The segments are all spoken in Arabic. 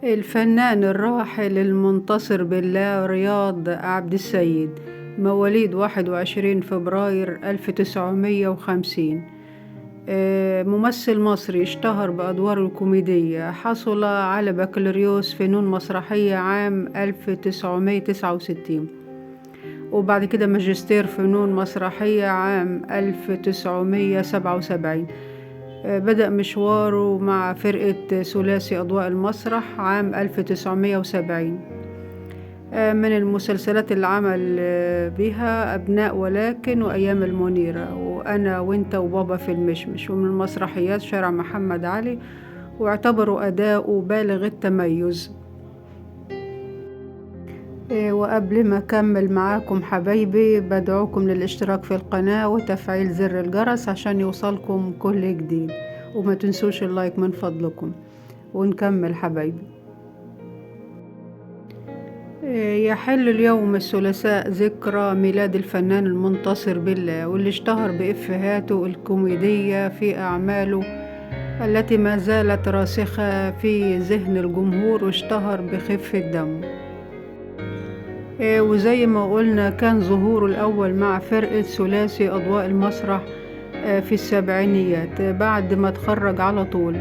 الفنان الراحل المنتصر بالله رياض عبد السيد، مواليد 21 فبراير 1950. ممثل مصري اشتهر بأدواره الكوميدية. حصل على بكالوريوس فنون مسرحية عام 1969، وبعد كده ماجستير فنون مسرحية عام 1977. بدأ مشواره مع فرقة ثلاثي أضواء المسرح عام 1970. من المسلسلات اللي عمل بها أبناء ولكن وأيام المنيرة وأنا وإنت وبابا في المشمش، ومن المسرحيات شارع محمد علي، واعتبروا أداؤه بالغ التميز. وقبل ما أكمل معاكم حبايبي بدعوكم للاشتراك في القناة وتفعيل زر الجرس عشان يوصلكم كل جديد، وما تنسوش اللايك من فضلكم. ونكمل حبايبي. يحل اليوم الثلاثاء ذكرى ميلاد الفنان المنتصر بالله، واللي اشتهر بإفيهاته الكوميدية في أعماله التي ما زالت راسخة في ذهن الجمهور، واشتهر بخفة دمه. وزي ما قلنا كان ظهوره الأول مع فرقة ثلاثي أضواء المسرح في السبعينيات، بعد ما اتخرج على طول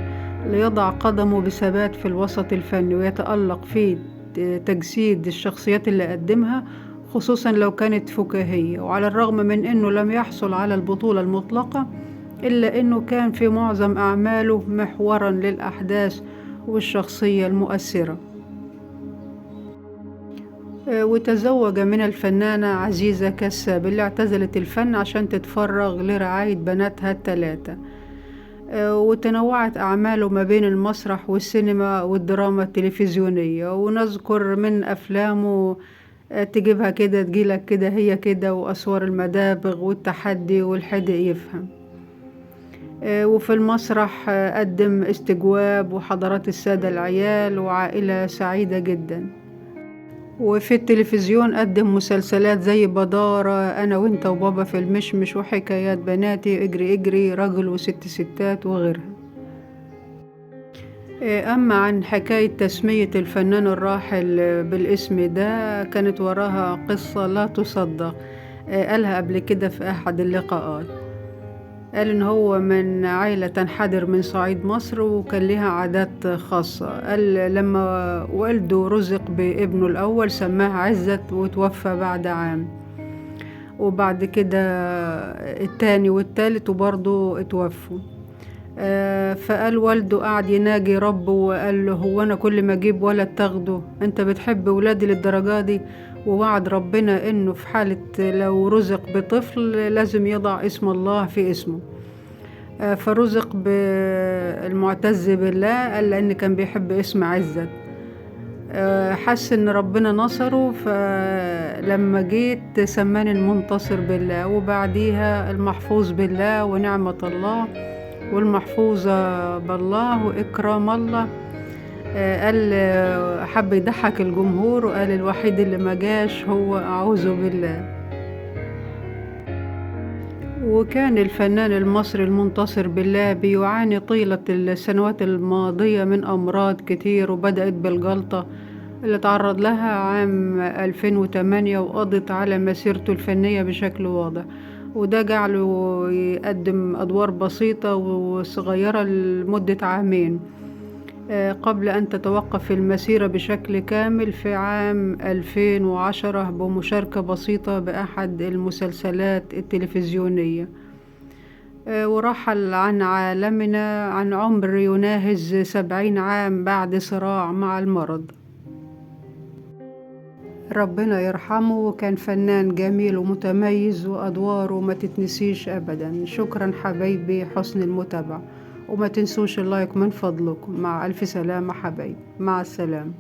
ليضع قدمه بثبات في الوسط الفني، ويتألق في تجسيد الشخصيات اللي قدمها، خصوصا لو كانت فكاهية. وعلى الرغم من أنه لم يحصل على البطولة المطلقة، إلا أنه كان في معظم أعماله محورا للأحداث والشخصية المؤثرة. وتزوج من الفنانة عزيزة كساب اللي اعتزلت الفن عشان تتفرغ لرعاية بناتها الثلاثة. وتنوعت أعماله ما بين المسرح والسينما والدراما التلفزيونية، ونذكر من أفلامه تجيبها كده تجيلك كده هي كده، وأسوار المدابغ والتحدي والحدق يفهم. وفي المسرح قدم استجواب وحضرات السادة العيال وعائلة سعيدة جدا. وفي التلفزيون قدم مسلسلات زي بدارة، أنا وإنت وبابا في المشمش، وحكايات بناتي، اجري اجري، رجل وست ستات، وغيرها. أما عن حكاية تسمية الفنان الراحل بالاسم ده، كانت وراها قصة لا تصدق. قالها قبل كده في أحد اللقاءات. قال إن هو من عائلة تنحدر من صعيد مصر، وكان لها عادات خاصة. قال لما والده رزق بابنه الأول سماه عزت، وتوفى بعد عام، وبعد كده التاني والتالت وبرضه اتوفوا. فقال والده قعد يناجي ربه وقال له هو أنا كل ما أجيب ولد تاخده؟ أنت بتحب ولادي للدرجة دي؟ ووعد ربنا إنه في حالة لو رزق بطفل لازم يضع اسم الله في اسمه. فرزق بالمعتز بالله، قال لأن كان بيحب اسم عزت. حس إن ربنا نصره، فلما جيت سماني المنتصر بالله، وبعديها المحفوظ بالله ونعمة الله، والمحفوظة بالله وإكرام الله. قال حب يضحك الجمهور وقال الوحيد اللي ما جاش هو أعوذ بالله. وكان الفنان المصري المنتصر بالله بيعاني طيلة السنوات الماضية من أمراض كتير، وبدأت بالجلطة اللي تعرض لها عام 2008، وقضت على مسيرته الفنية بشكل واضح، وده جعله يقدم أدوار بسيطة وصغيرة لمدة عامين قبل أن تتوقف المسيرة بشكل كامل في عام 2010 بمشاركة بسيطة بأحد المسلسلات التلفزيونية. ورحل عن عالمنا عن عمر يناهز 70 عام بعد صراع مع المرض. ربنا يرحمه، وكان فنان جميل ومتميز، وأدواره ما تتنسيش أبدا. شكرا حبايبي حسن المتابعة، وما تنسوش اللايك من فضلكم. مع ألف سلامة حبايبي، مع السلامة.